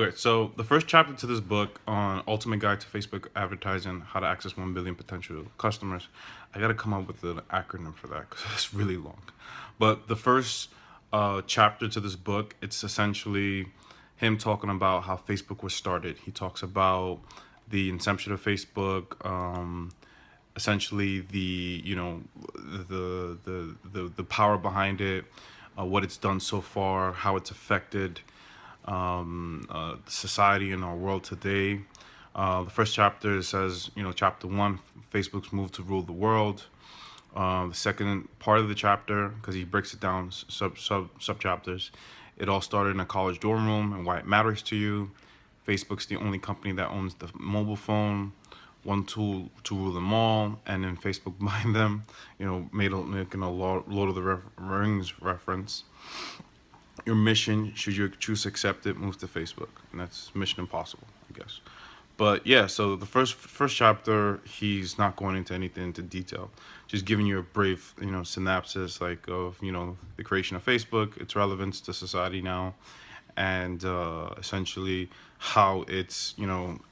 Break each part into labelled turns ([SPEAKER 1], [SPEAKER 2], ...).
[SPEAKER 1] Okay, so the first chapter to this book on Ultimate Guide to Facebook Advertising, how to access 1 billion potential customers. I got to come up with an acronym for that because it's really long. But the first chapter to this book, it's essentially him talking about how Facebook was started. He talks about the inception of Facebook, essentially the power behind it, what it's done so far, how it's affected society in our world today. The first chapter says, chapter 1, Facebook's move to rule the world. The second part of the chapter, because he breaks it down sub chapters, it all started in a college dorm room and why it matters to you. Facebook's the only company that owns the mobile phone, one tool to rule them all, and then Facebook buying them, making a Lord of the Rings reference. Your mission, should you choose to accept it, moves to Facebook, and that's Mission Impossible, I guess. But yeah, so the first chapter, he's not going into anything into detail, just giving you a brief, synopsis of the creation of Facebook, its relevance to society now, and essentially how it's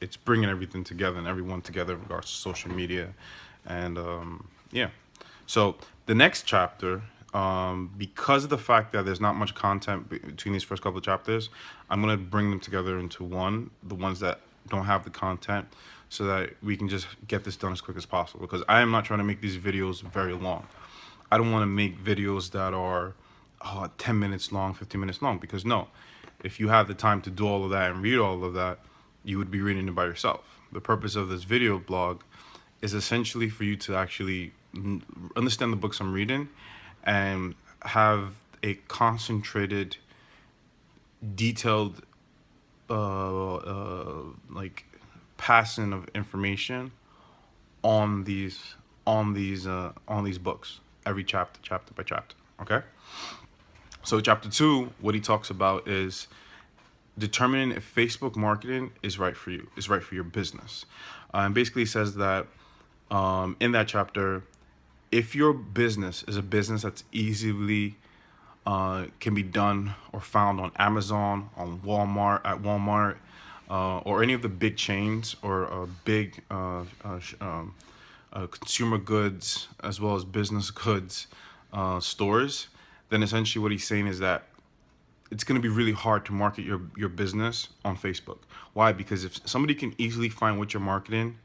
[SPEAKER 1] it's bringing everything together and everyone together in regards to social media, and yeah. So the next chapter, because of the fact that there's not much content between these first couple of chapters, I'm gonna bring them together into one, the ones that don't have the content, so that we can just get this done as quick as possible, because I am not trying to make these videos very long. I don't want to make videos that are 10 minutes long, 15 minutes long, because no, if you have the time to do all of that and read all of that, you would be reading it by yourself. The purpose of this video blog is essentially for you to actually understand the books I'm reading and have a concentrated, detailed passing of information on these books, every chapter by chapter. Okay, so chapter 2, what he talks about is determining if Facebook marketing is right for you, is right for your business, and basically says that in that chapter, if your business is a business that's easily can be done or found on Amazon, on Walmart, or any of the big chains or big consumer goods as well as business goods stores, then essentially what he's saying is that it's going to be really hard to market your business on Facebook. Why? Because if somebody can easily find what you're marketing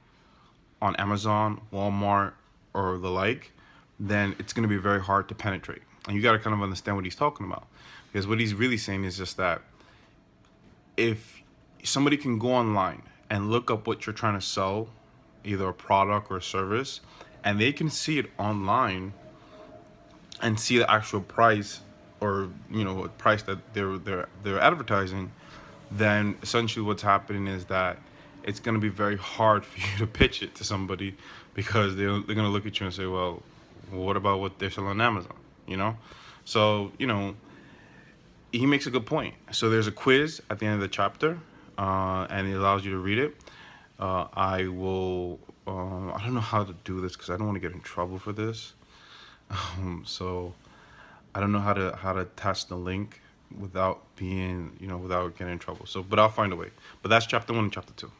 [SPEAKER 1] on Amazon, Walmart, or the like, then it's going to be very hard to penetrate. And you got to kind of understand what he's talking about. Because what he's really saying is just that if somebody can go online and look up what you're trying to sell, either a product or a service, and they can see it online and see the actual price, or a price that they're advertising, then essentially what's happening is that it's going to be very hard for you to pitch it to somebody, because they're going to look at you and say, well, what about what they're selling on Amazon? So he makes a good point. So there's a quiz at the end of the chapter, and it allows you to read it. I don't know how to do this because I don't want to get in trouble for this. So I don't know how to attach the link without being, without getting in trouble. So, but I'll find a way. But that's chapter 1 and chapter 2.